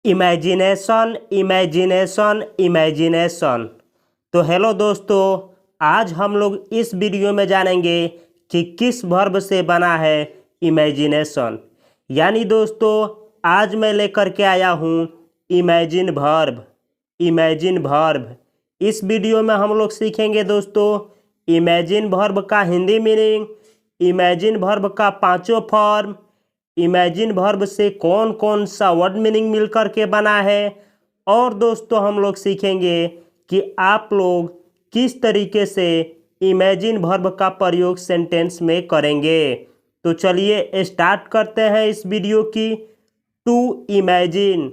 Imagination imagination imagination. तो hello दोस्तों, आज हम लोग इस वीडियो में जानेंगे कि किस वर्ब से बना है इमेजिनेशन। यानी दोस्तों, आज मैं लेकर के आया हूँ इमेजिन वर्ब। इमेजिन वर्ब इस वीडियो में हम लोग सीखेंगे दोस्तों इमेजिन वर्ब का हिंदी मीनिंग, इमेजिन वर्ब का पांचों फॉर्म, इमेजिन वर्ब से कौन कौन सा वर्ड मीनिंग मिलकर के बना है, और दोस्तों हम लोग सीखेंगे कि आप लोग किस तरीके से इमेजिन वर्ब का प्रयोग सेंटेंस में करेंगे। तो चलिए स्टार्ट करते हैं इस वीडियो की। टू इमेजिन,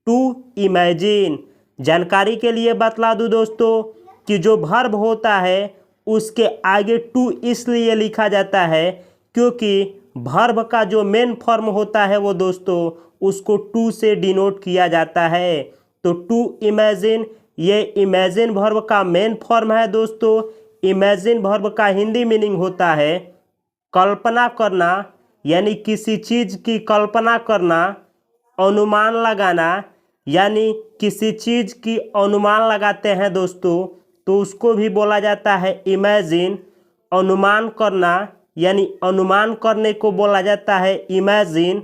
टू इमेजिन जानकारी के लिए बतला दूं दोस्तों कि जो वर्ब होता है उसके आगे टू इसलिए लिखा जाता है क्योंकि वर्ब का जो मेन फॉर्म होता है वो दोस्तों उसको टू से डिनोट किया जाता है। तो टू इमेजिन, ये इमेजिन वर्ब का मेन फॉर्म है दोस्तों। इमेजिन वर्ब का हिंदी मीनिंग होता है कल्पना करना, यानी किसी चीज़ की कल्पना करना, अनुमान लगाना, यानी किसी चीज़ की अनुमान लगाते हैं दोस्तों तो उसको भी बोला जाता है इमेजिन। अनुमान करना यानी अनुमान करने को बोला जाता है इमेजिन।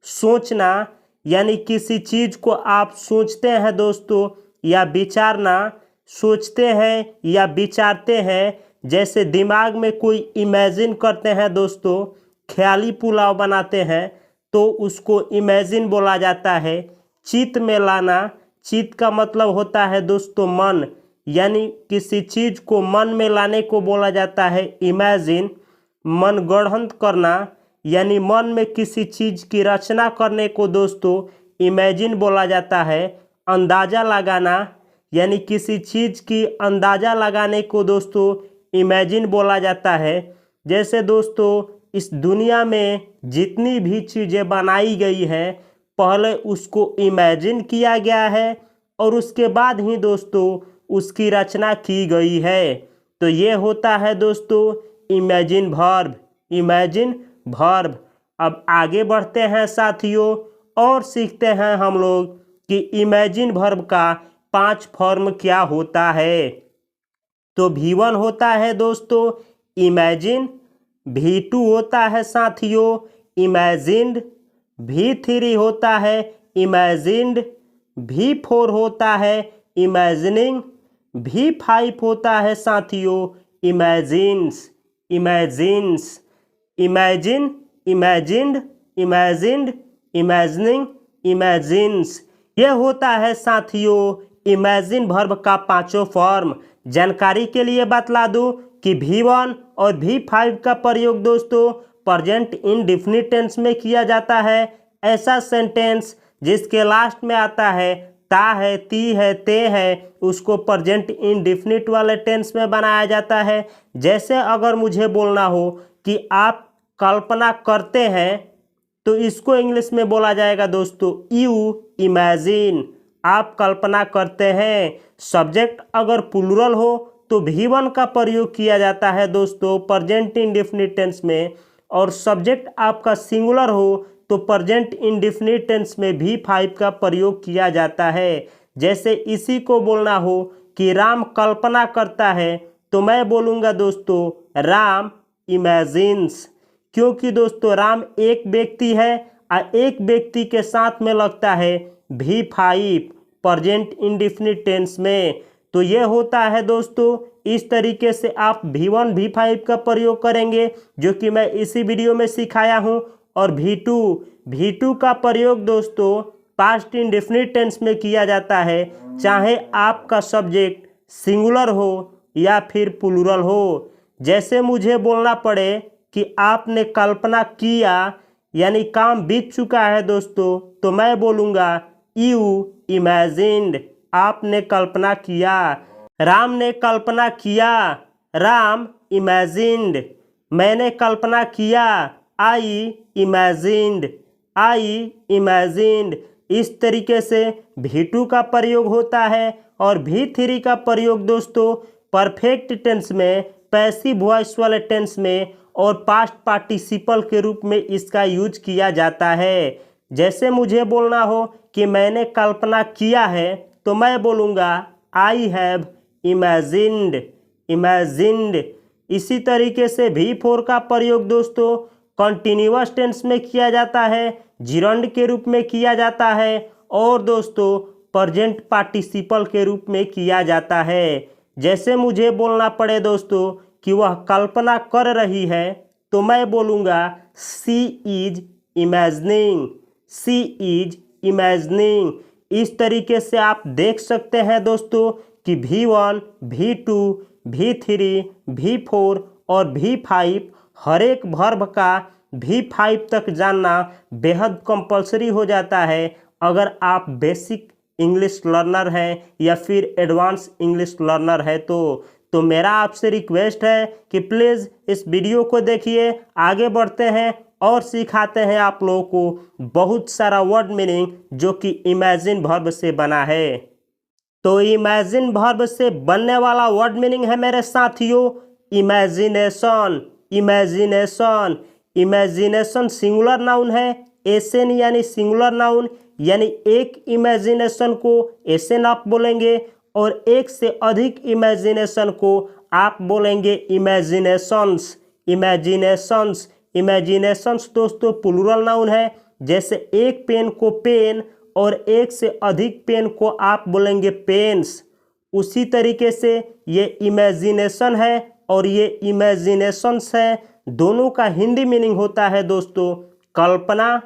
सोचना यानी किसी चीज़ को आप सोचते हैं दोस्तों, या विचारना, सोचते हैं या विचारते हैं। जैसे दिमाग में कोई इमेजिन करते हैं दोस्तों, ख्याली पुलाव बनाते हैं तो उसको इमेजिन बोला जाता है। चित्त में लाना, चित्त का मतलब होता है दोस्तों मन, यानी किसी चीज़ को मन में लाने को बोला जाता है इमेजिन। मनगढ़ंत करना यानी मन में किसी चीज़ की रचना करने को दोस्तों इमेजिन बोला जाता है। अंदाज़ा लगाना यानी किसी चीज़ की अंदाज़ा लगाने को दोस्तों इमेजिन बोला जाता है। जैसे दोस्तों इस दुनिया में जितनी भी चीज़ें बनाई गई है पहले उसको इमेजिन किया गया है और उसके बाद ही दोस्तों उसकी रचना की गई है। तो ये होता है दोस्तों इमेजिन वर्ब, इमेजिन वर्ब। अब आगे बढ़ते हैं साथियों और सीखते हैं हम लोग कि इमेजिन वर्ब का 5 फॉर्म क्या होता है। तो V1 होता है दोस्तों इमेजिन, V2 होता है साथियों इमेजिन्ड, V3 होता है इमेजिन्ड, V4 होता है इमेजिनिंग, V5 होता है साथियों imagines. Imagines, imagine, imagined, imagined, imagining, imagines, यह होता है साथियों इमेजिन वर्ब का पांचों फॉर्म। जानकारी के लिए बतला दूं कि V1 और V5 का प्रयोग दोस्तों प्रेजेंट इंडेफिनिट टेंस में किया जाता है। ऐसा सेंटेंस जिसके लास्ट में आता है ता है, ती है, ते है, उसको प्रेजेंट इंडेफिनिट वाले टेंस में बनाया जाता है। जैसे अगर मुझे बोलना हो कि आप कल्पना करते हैं तो इसको इंग्लिश में बोला जाएगा दोस्तों यू इमेजिन, आप कल्पना करते हैं। सब्जेक्ट अगर प्लूरल हो तो V1 का प्रयोग किया जाता है दोस्तों प्रेजेंट इंडेफिनिट टेंस में, और सब्जेक्ट आपका सिंगुलर हो तो प्रेजेंट इंडेफिनिट टेंस में V5 का प्रयोग किया जाता है। जैसे इसी को बोलना हो कि राम कल्पना करता है तो मैं बोलूँगा दोस्तों राम इमेजिन्स, क्योंकि दोस्तों राम एक व्यक्ति है और एक व्यक्ति के साथ में लगता है V5 प्रेजेंट इंडेफिनिट टेंस में। तो ये होता है दोस्तों, इस तरीके से आप V1 V5 का प्रयोग करेंगे जो कि मैं इसी वीडियो में सिखाया हूँ। और V2 का प्रयोग दोस्तों पास्ट इंडेफिनिट टेंस में किया जाता है, चाहे आपका सब्जेक्ट सिंगुलर हो या फिर प्लूरल हो। जैसे मुझे बोलना पड़े कि आपने कल्पना किया यानी काम बीत चुका है दोस्तों, तो मैं बोलूँगा यू इमेजिन्ड, आपने कल्पना किया। राम ने कल्पना किया, राम इमेजिन्ड। मैंने कल्पना किया, आई इमेजिन्ड, आई इमेजिन्ड। इस तरीके से V2 का प्रयोग होता है। और V3 का प्रयोग दोस्तों परफेक्ट टेंस में, पैसिव वॉइस वाले टेंस में और पास्ट पार्टिसिपल के रूप में इसका यूज किया जाता है। जैसे मुझे बोलना हो कि मैंने कल्पना किया है तो मैं बोलूँगा आई हैव इमेजिन्ड, इमेजिन्ड। इसी तरीके से V4 का प्रयोग दोस्तों कंटिन्यूअस टेंस में किया जाता है, जिरंड के रूप में किया जाता है और दोस्तों प्रेजेंट पार्टिसिपल के रूप में किया जाता है। जैसे मुझे बोलना पड़े दोस्तों कि वह कल्पना कर रही है तो मैं बोलूँगा she is imagining, she is imagining. इस तरीके से आप देख सकते हैं दोस्तों कि V1, V2, V3, V4 और V5 हर एक वर्ब का V5 तक जानना बेहद कंपलसरी हो जाता है अगर आप बेसिक इंग्लिश लर्नर हैं या फिर एडवांस इंग्लिश लर्नर है तो मेरा आपसे रिक्वेस्ट है कि प्लीज़ इस वीडियो को देखिए, आगे बढ़ते हैं और सिखाते हैं आप लोगों को बहुत सारा वर्ड मीनिंग जो कि इमेजिन वर्ब से बना है। तो इमेजिन वर्ब से बनने वाला वर्ड मीनिंग है मेरे साथियों imagination, imagination. Imagination singular noun है, एसन यानी सिंगुलर नाउन यानी एक इमेजिनेशन को एसन आप बोलेंगे और एक से अधिक इमेजिनेशन को आप बोलेंगे इमेजिनेशंस, इमेजिनेशंस। इमेजिनेशंस दोस्तों प्लूरल नाउन है, जैसे एक पेन को पेन और एक से अधिक पेन को आप बोलेंगे पेन्स। उसी तरीके से ये इमेजिनेशन है और ये इमेजिनेशंस है, दोनों का हिंदी मीनिंग होता है दोस्तों कल्पना,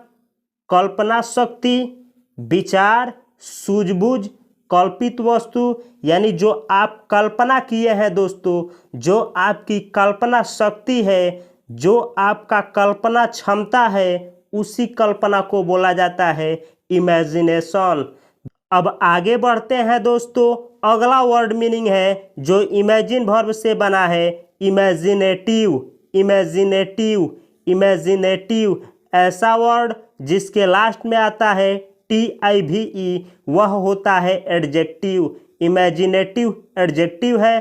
कल्पना शक्ति, विचार, सूझबूझ, कल्पित वस्तु यानी जो आप कल्पना किए हैं दोस्तों, जो आपकी कल्पना शक्ति है, जो आपका कल्पना क्षमता है, उसी कल्पना को बोला जाता है इमेजिनेशन। अब आगे बढ़ते हैं दोस्तों, अगला वर्ड मीनिंग है जो इमेजिन वर्ब से बना है इमेजिनेटिव, इमेजिनेटिव, इमेजिनेटिव। ऐसा वर्ड जिसके लास्ट में आता है TIVE वह होता है एडजेक्टिव, इमेजिनेटिव एडजेक्टिव है।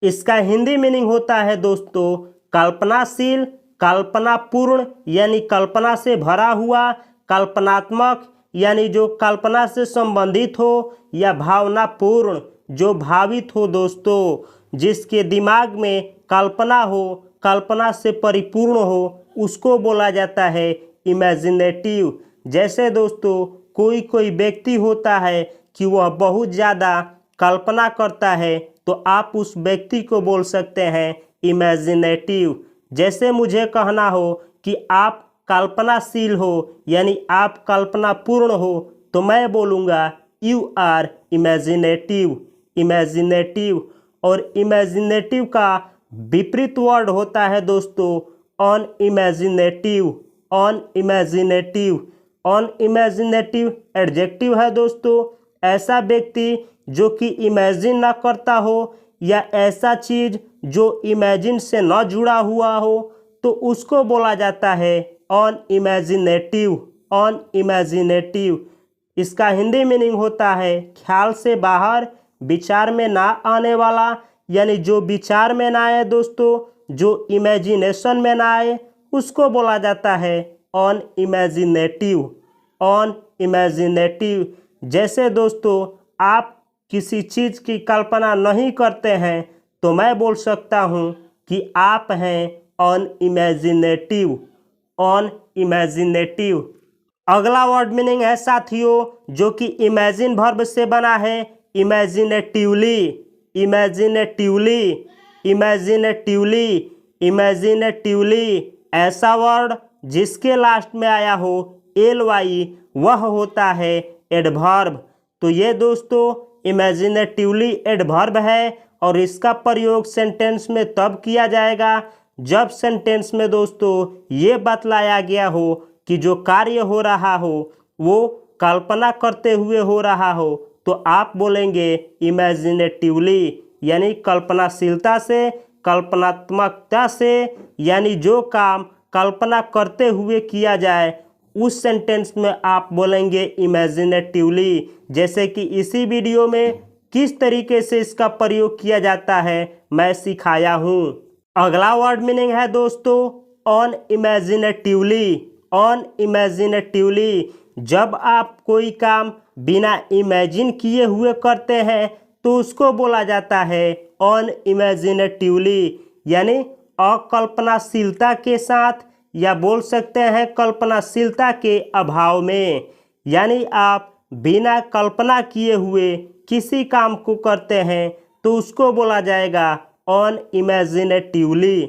इसका हिंदी मीनिंग होता है दोस्तों कल्पनाशील, कल्पनापूर्ण यानी कल्पना से भरा हुआ, कल्पनात्मक यानी जो कल्पना से संबंधित हो, या भावनापूर्ण जो भावित हो दोस्तों, जिसके दिमाग में कल्पना हो, कल्पना से परिपूर्ण हो, उसको बोला जाता है इमेजिनेटिव। जैसे दोस्तों कोई कोई व्यक्ति होता है कि वह बहुत ज़्यादा कल्पना करता है तो आप उस व्यक्ति को बोल सकते हैं इमेजिनेटिव। जैसे मुझे कहना हो कि आप कल्पनाशील हो यानी आप कल्पनापूर्ण हो तो मैं बोलूँगा यू आर इमेजिनेटिव, इमेजिनेटिव। और इमेजिनेटिव का विपरीत वर्ड होता है दोस्तों अनइमेजिनेटिव, अनइमेजिनेटिव। अनइमेजिनेटिव एडजेक्टिव है दोस्तों ऐसा व्यक्ति जो कि इमेजिन ना करता हो या ऐसा चीज़ जो इमेजिन से न जुड़ा हुआ हो तो उसको बोला जाता है अनइमेजिनेटिव, अनइमेजिनेटिव। इसका हिंदी मीनिंग होता है ख्याल से बाहर, विचार में ना आने वाला, यानी जो विचार में ना आए दोस्तों, जो इमेजिनेशन में ना आए उसको बोला जाता है अनइमेजिनेटिव, अनइमेजिनेटिव। जैसे दोस्तों आप किसी चीज़ की कल्पना नहीं करते हैं तो मैं बोल सकता हूँ कि आप हैं अनइमेजिनेटिव, अनइमेजिनेटिव। अगला वर्ड मीनिंग है साथियों जो कि इमेजिन वर्ब से बना है इमेजिनेटिवली, इमेजिनेटिवली, इमेजिनेटिवली, इमेजिनेटिवली। ऐसा वर्ड जिसके लास्ट में आया हो ly वह होता है एडवर्ब। तो ये दोस्तों इमेजिनेटिवली एडवर्ब है और इसका प्रयोग सेंटेंस में तब किया जाएगा जब सेंटेंस में दोस्तों ये बतलाया गया हो कि जो कार्य हो रहा हो वो कल्पना करते हुए हो रहा हो तो आप बोलेंगे इमेजिनेटिवली, यानी कल्पनाशीलता से, कल्पनात्मकता से, यानी जो काम कल्पना करते हुए किया जाए उस सेंटेंस में आप बोलेंगे इमेजिनेटिवली। जैसे कि इसी वीडियो में किस तरीके से इसका प्रयोग किया जाता है मैं सिखाया हूँ। अगला वर्ड मीनिंग है दोस्तों अनइमेजिनेटिवली, अनइमेजिनेटिवली। जब आप कोई काम बिना इमेजिन किए हुए करते हैं तो उसको बोला जाता है अनइमेजिनेटिवली, यानी अकल्पनाशीलता के साथ, या बोल सकते हैं कल्पनाशीलता के अभाव में। यानी आप बिना कल्पना किए हुए किसी काम को करते हैं तो उसको बोला जाएगा अनइमेजिनेटिवली।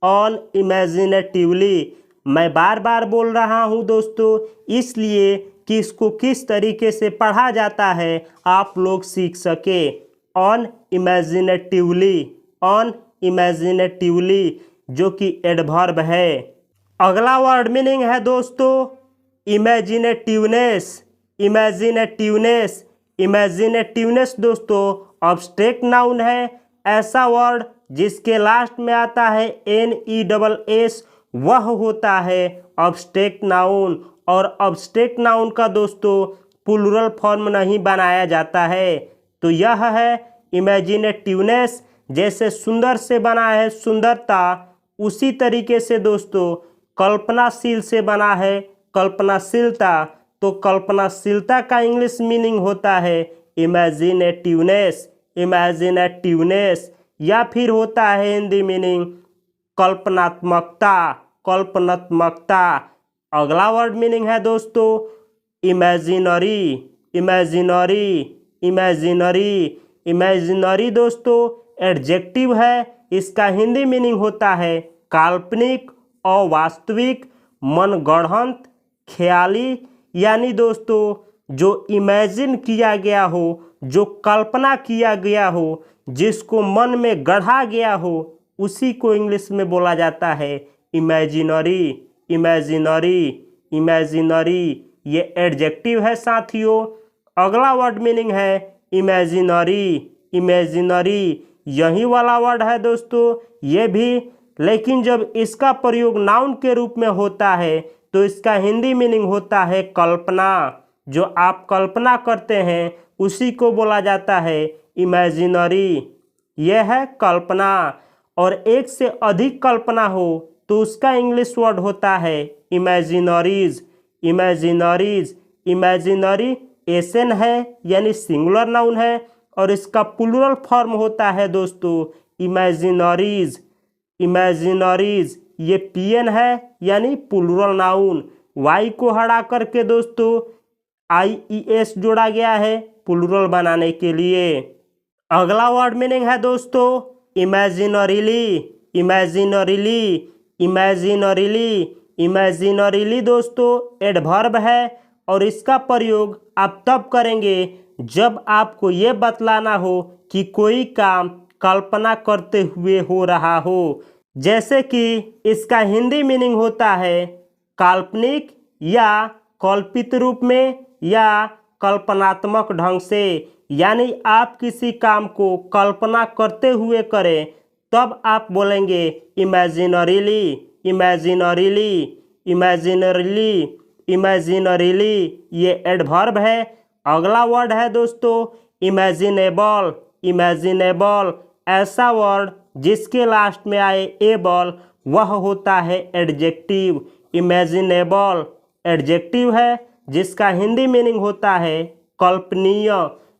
अनइमेजिनेटिवली मैं बार बार बोल रहा हूँ दोस्तों, इसलिए कि इसको किस तरीके से पढ़ा जाता है आप लोग सीख सके। अनइमेजिनेटिवली, अनइमेजिनेटिवली जो कि एडवर्ब है। अगला वर्ड मीनिंग है दोस्तों इमेजिनेटिवनेस। इमेजिनेटिवनेस, इमेजिनेटिवनेस दोस्तों अब्स्ट्रैक्ट नाउन है, ऐसा वर्ड जिसके लास्ट में आता है NESS, वह होता है अब्स्ट्रैक्ट नाउन। और अब्स्ट्रैक्ट नाउन का दोस्तों प्लूरल फॉर्म नहीं बनाया जाता है। तो यह है इमेजिनेटिवनेस। जैसे सुंदर से बना है सुंदरता, उसी तरीके से दोस्तों कल्पनाशील से बना है कल्पनाशीलता। तो कल्पनाशीलता का इंग्लिश मीनिंग होता है इमेजिनेटिवनेस, इमेजिनेटिवनेस, या फिर होता है हिंदी मीनिंग कल्पनात्मकता, कल्पनात्मकता। अगला वर्ड मीनिंग है दोस्तों इमेजिनरी। इमेजिनरी, इमेजिनरी, इमेजिनरी दोस्तों एडजेक्टिव है। इसका हिंदी मीनिंग होता है काल्पनिक, अवास्तविक, मनगढ़ंत, ख्याली। यानी दोस्तों जो इमेजिन किया गया हो, जो कल्पना किया गया हो, जिसको मन में गढ़ा गया हो, उसी को इंग्लिश में बोला जाता है इमेजिनरी। इमेजिनरी, इमेजिनरी ये एडजेक्टिव है साथियों। अगला वर्ड मीनिंग है इमेजिनरी। इमेजिनरी यही वाला वर्ड है दोस्तों ये भी, लेकिन जब इसका प्रयोग नाउन के रूप में होता है तो इसका हिंदी मीनिंग होता है कल्पना। जो आप कल्पना करते हैं उसी को बोला जाता है इमेजिनरी। यह है कल्पना। और एक से अधिक कल्पना हो तो उसका इंग्लिश वर्ड होता है इमेजिनरीज। इमेजिनरीज, इमेजिनरी एसन है यानी सिंगुलर नाउन है, और इसका प्लूरल फॉर्म होता है दोस्तों इमेजिनरीज। इमेजिनरीज ये PN है यानी प्लूरल नाउन। Y को हटा करके दोस्तों IES जोड़ा गया है प्लूरल बनाने के लिए। अगला वर्ड मीनिंग है दोस्तों इमेजिनरीली। इमेजिनरीली, इमेजिनरीली, इमेजिनरीली दोस्तों एडवर्ब है, और इसका प्रयोग आप तब करेंगे जब आपको ये बतलाना हो कि कोई काम कल्पना करते हुए हो रहा हो। जैसे कि इसका हिंदी मीनिंग होता है काल्पनिक या कल्पित रूप में या कल्पनात्मक ढंग से। यानी आप किसी काम को कल्पना करते हुए करें तब आप बोलेंगे इमेजिनरीली, इमेजिनरीली, इमेजिनरीली, इमेजिनरीली ये एडवर्ब है। अगला वर्ड है दोस्तों इमेजिनेबल। इमेजिनेबल ऐसा वर्ड जिसके लास्ट में आए एबल, वह होता है एडजेक्टिव। इमेजिनेबल एडजेक्टिव है जिसका हिंदी मीनिंग होता है कल्पनीय।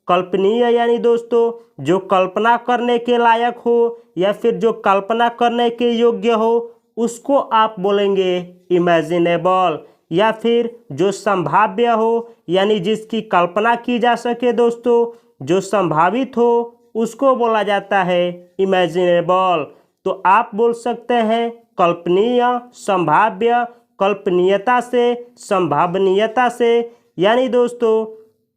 कल्पनीय यानी दोस्तों जो कल्पना करने के लायक हो या फिर जो कल्पना करने के योग्य हो उसको आप बोलेंगे इमेजिनेबल। या फिर जो संभाव्य हो यानी जिसकी कल्पना की जा सके दोस्तों, जो संभावित हो उसको बोला जाता है इमेजिनेबल। तो आप बोल सकते हैं कल्पनीय, संभाव्य, कल्पनीयता से, संभावनीयता से। यानी दोस्तों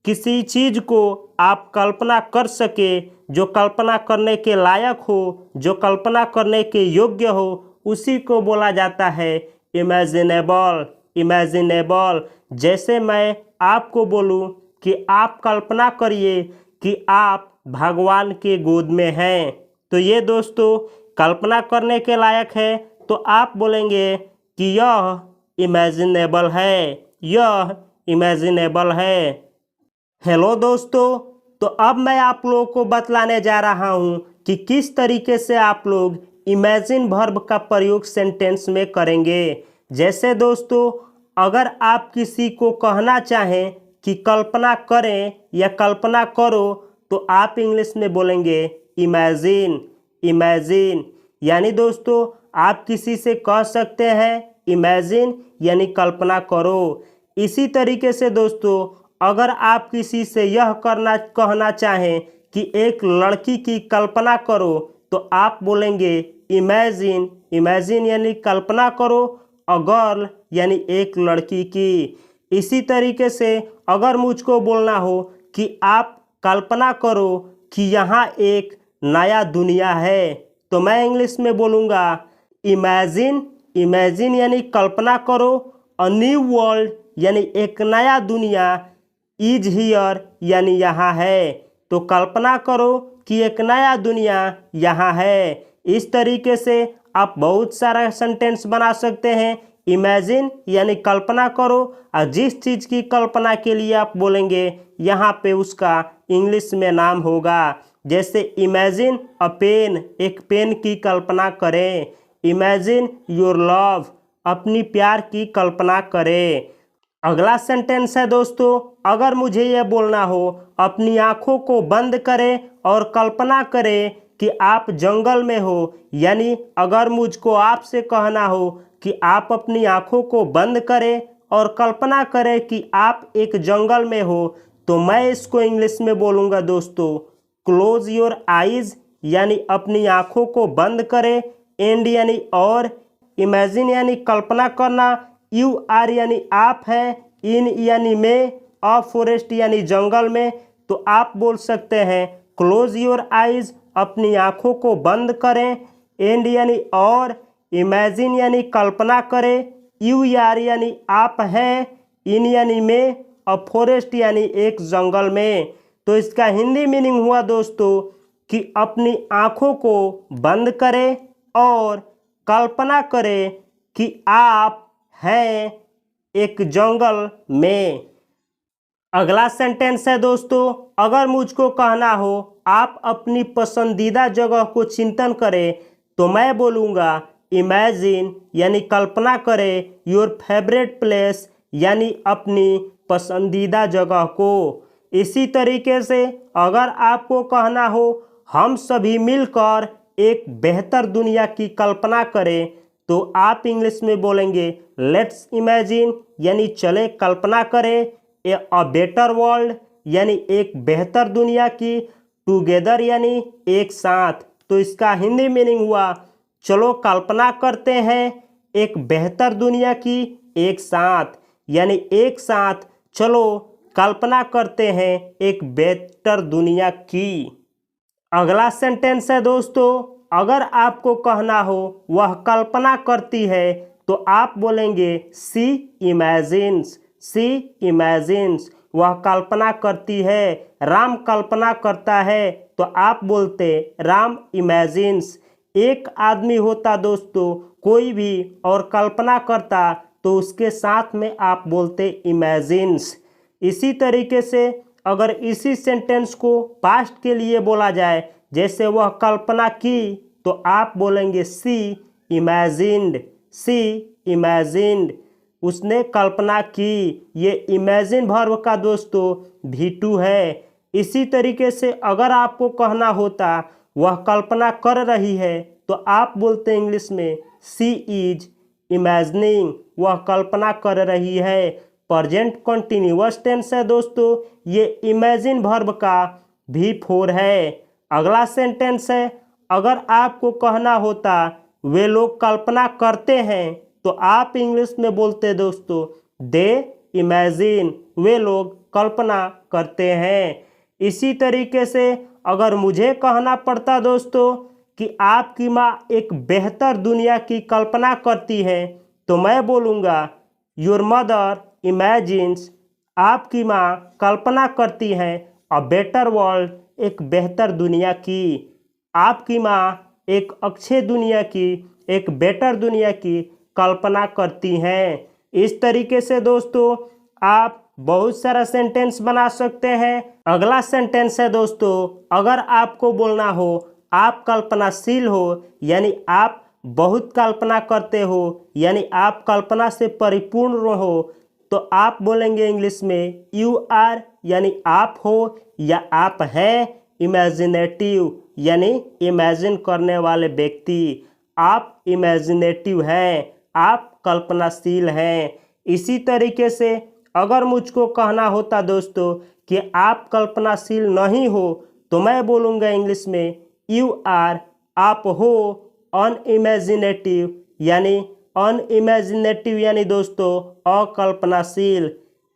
किसी चीज़ को आप कल्पना कर सके, जो कल्पना करने के लायक हो, जो कल्पना करने के योग्य हो, उसी को बोला जाता है इमेजिनेबल। इमेजिनेबल जैसे मैं आपको बोलूं कि आप कल्पना करिए कि आप भगवान के गोद में हैं, तो ये दोस्तों कल्पना करने के लायक है, तो आप बोलेंगे कि यह इमेजिनेबल है, यह इमेजिनेबल है। हेलो दोस्तों, तो अब मैं आप लोगों को बतलाने जा रहा हूँ कि किस तरीके से आप लोग इमेजिन वर्ब का प्रयोग सेंटेंस में करेंगे। जैसे दोस्तों अगर आप किसी को कहना चाहें कि कल्पना करें या कल्पना करो तो आप इंग्लिश में बोलेंगे इमेजिन। इमेजिन यानी दोस्तों आप किसी से कह सकते हैं इमेजिन यानी कल्पना करो। इसी तरीके से दोस्तों अगर आप किसी से यह कहना चाहें कि एक लड़की की कल्पना करो तो आप बोलेंगे इमेजिन। इमेजिन यानी कल्पना करो, अ गर्ल यानी एक लड़की की। इसी तरीके से अगर मुझको बोलना हो कि आप कल्पना करो कि यहाँ एक नया दुनिया है तो मैं इंग्लिश में बोलूँगा इमेजिन। इमेजिन यानी कल्पना करो, अ न्यू वर्ल्ड यानी एक नया दुनिया, इज हियर यानी यहाँ है। तो कल्पना करो कि एक नया दुनिया यहाँ है। इस तरीके से आप बहुत सारा सेंटेंस बना सकते हैं। इमेजिन यानी कल्पना करो और जिस चीज़ की कल्पना के लिए आप बोलेंगे यहाँ पे उसका इंग्लिश में नाम होगा। जैसे इमेजिन अ पेन, एक पेन की कल्पना करें। इमेजिन योर लव, अपनी प्यार की कल्पना करें। अगला सेंटेंस है दोस्तों, अगर मुझे यह बोलना हो अपनी आँखों को बंद करें और कल्पना करें कि आप जंगल में हो, यानी अगर मुझको आपसे कहना हो कि आप अपनी आँखों को बंद करें और कल्पना करें कि आप एक जंगल में हो, तो मैं इसको इंग्लिश में बोलूँगा दोस्तों क्लोज योर आइज़, यानी अपनी आँखों को बंद करें। एंड यानी और, इमेजिन यानी कल्पना करना, यू आर यानी आप हैं, इन यानी में, अ फॉरेस्ट यानी जंगल में। तो आप बोल सकते हैं क्लोज योर आइज़, अपनी आँखों को बंद करें। एंड यानी और, इमेजिन यानी कल्पना करें, यू आर यानी आप हैं, इन यानी में, अ फॉरेस्ट यानी एक जंगल में। तो इसका हिंदी मीनिंग हुआ दोस्तों कि अपनी आँखों को बंद करें और कल्पना करें कि आप हैं एक जंगल में। अगला सेंटेंस है दोस्तों, अगर मुझको कहना हो आप अपनी पसंदीदा जगह को चिंतन करें तो मैं बोलूँगा इमेजिन यानी कल्पना करें योर फेवरेट प्लेस, यानी अपनी पसंदीदा जगह को। इसी तरीके से अगर आपको कहना हो हम सभी मिलकर एक बेहतर दुनिया की कल्पना करें तो आप इंग्लिश में बोलेंगे लेट्स इमेजिन, यानी चले कल्पना करें अ बेटर वर्ल्ड, यानी एक बेहतर दुनिया की, टुगेदर यानी एक साथ। तो इसका हिंदी मीनिंग हुआ चलो कल्पना करते हैं एक बेहतर दुनिया की एक साथ, यानी एक साथ चलो कल्पना करते हैं एक बेहतर दुनिया की। अगला सेंटेंस है दोस्तों, अगर आपको कहना हो वह कल्पना करती है तो आप बोलेंगे सी इमेजिन्स। सी इमेजिन्स, वह कल्पना करती है। राम कल्पना करता है तो आप बोलते राम इमेजिन्स। एक आदमी होता दोस्तों कोई भी और कल्पना करता तो उसके साथ में आप बोलते इमेजिन्स। इसी तरीके से अगर इसी सेंटेंस को पास्ट के लिए बोला जाए, जैसे वह कल्पना की, तो आप बोलेंगे सी इमेजिन्ड। सी इमेजिन्ड, उसने कल्पना की। ये इमेजिन वर्ब का दोस्तों V2 है। इसी तरीके से अगर आपको कहना होता वह कल्पना कर रही है तो आप बोलते इंग्लिश में सी इज इमेजिनिंग, वह कल्पना कर रही है। प्रेजेंट कंटिन्यूअस टेंस है दोस्तों, ये इमेजिन वर्ब का V4 है। अगला सेंटेंस है, अगर आपको कहना होता वे लोग कल्पना करते हैं तो आप इंग्लिश में बोलते दोस्तों दे इमेजिन, वे लोग कल्पना करते हैं। इसी तरीके से अगर मुझे कहना पड़ता दोस्तों कि आपकी माँ एक बेहतर दुनिया की कल्पना करती है तो मैं बोलूँगा योर मदर इमेजिन्स, आपकी माँ कल्पना करती है अ बेटर वर्ल्ड, एक बेहतर दुनिया की। आपकी माँ एक अच्छे दुनिया की, एक बेटर दुनिया की कल्पना करती हैं। इस तरीके से दोस्तों आप बहुत सारा सेंटेंस बना सकते हैं। अगला सेंटेंस है दोस्तों, अगर आपको बोलना हो आप कल्पनाशील हो, यानी आप बहुत कल्पना करते हो यानी आप कल्पना से परिपूर्ण हो तो आप बोलेंगे इंग्लिश में यू आर यानी आप हो या आप है इमेजिनेटिव यानी इमेजिन करने वाले व्यक्ति। आप इमेजिनेटिव हैं, आप कल्पनाशील हैं। इसी तरीके से अगर मुझको कहना होता दोस्तों कि आप कल्पनाशील नहीं हो तो मैं बोलूँगा इंग्लिश में यू आर, आप हो अनइमेजिनेटिव यानी दोस्तों अकल्पनाशील।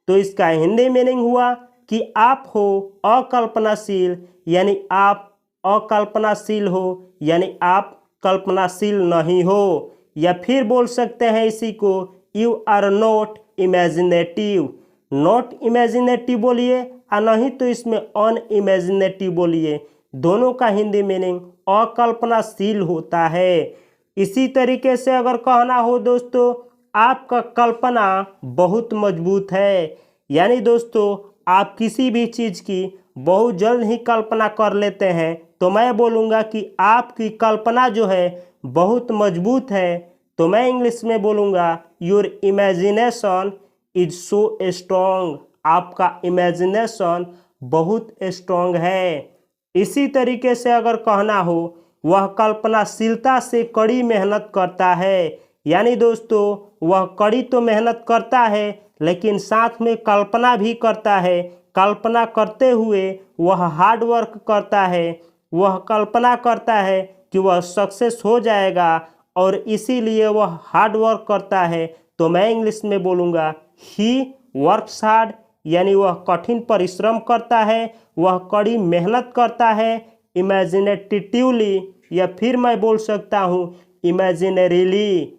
तो इसका हिंदी मीनिंग हुआ कि आप हो अकल्पनाशील यानी आप अकल्पनाशील हो यानी आप कल्पनाशील नहीं हो। या फिर बोल सकते हैं इसी को you are not imaginative. Not imaginative बोलिए और नहीं तो इसमें अनइमेजिनेटिव बोलिए, दोनों का हिंदी मीनिंग अकल्पनाशील होता है। इसी तरीके से अगर कहना हो दोस्तों आपका कल्पना बहुत मजबूत है यानी दोस्तों आप किसी भी चीज़ की बहुत जल्द ही कल्पना कर लेते हैं तो मैं बोलूँगा कि आपकी कल्पना जो है बहुत मजबूत है। तो मैं इंग्लिश में बोलूँगा your imagination is so strong, आपका इमेजिनेशन बहुत स्ट्रॉन्ग है। इसी तरीके से अगर कहना हो वह कल्पनाशीलता से कड़ी मेहनत करता है यानी दोस्तों वह कड़ी तो मेहनत करता है लेकिन साथ में कल्पना भी करता है। कल्पना करते हुए वह हार्ड वर्क करता है, वह कल्पना करता है कि वह सक्सेस हो जाएगा और इसीलिए वह हार्ड वर्क करता है। तो मैं इंग्लिश में बोलूँगा ही वर्क्स हार्ड यानी वह कठिन परिश्रम करता है, वह कड़ी मेहनत करता है इमेजिनेटिवली। या फिर मैं बोल सकता हूँ इमेजिनरीली।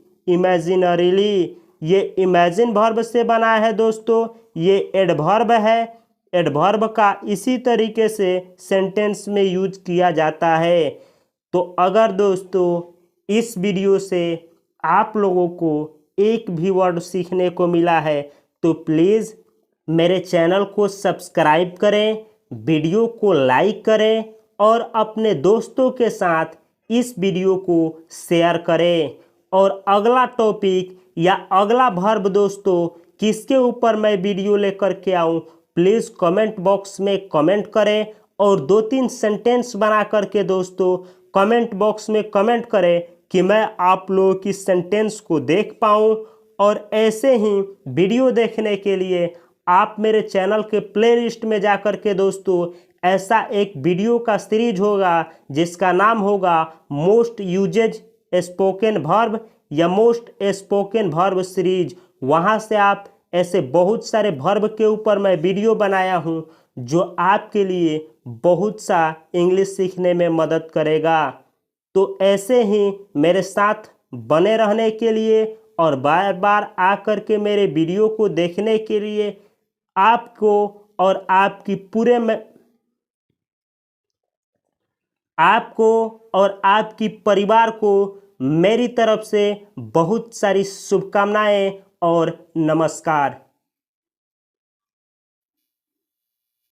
ये इमेजिन वर्ब से बना है दोस्तों, ये एडवर्ब है। एडवर्ब का इसी तरीके से सेंटेंस में यूज किया जाता है। तो अगर दोस्तों इस वीडियो से आप लोगों को एक भी वर्ड सीखने को मिला है तो प्लीज़ मेरे चैनल को सब्सक्राइब करें, वीडियो को लाइक करें और अपने दोस्तों के साथ इस वीडियो को शेयर करें। और अगला टॉपिक या अगला वर्ब दोस्तों किसके ऊपर मैं वीडियो लेकर के आऊँ प्लीज़ कमेंट बॉक्स में कमेंट करें और 2-3 सेंटेंस बना करके दोस्तों कमेंट बॉक्स में कमेंट करें कि मैं आप लोगों की सेंटेंस को देख पाऊँ। और ऐसे ही वीडियो देखने के लिए आप मेरे चैनल के प्लेलिस्ट में जा कर के दोस्तों ऐसा एक वीडियो का सीरीज होगा जिसका नाम होगा मोस्ट यूजेज स्पोकन वर्ब या मोस्ट स्पोकन वर्ब सीरीज। वहां से आप ऐसे बहुत सारे वर्ब के ऊपर मैं वीडियो बनाया हूं जो आपके लिए बहुत सा इंग्लिश सीखने में मदद करेगा। तो ऐसे ही मेरे साथ बने रहने के लिए और बार बार आकर के मेरे वीडियो को देखने के लिए आपको और आपकी परिवार को मेरी तरफ से बहुत सारी शुभकामनाएं और नमस्कार।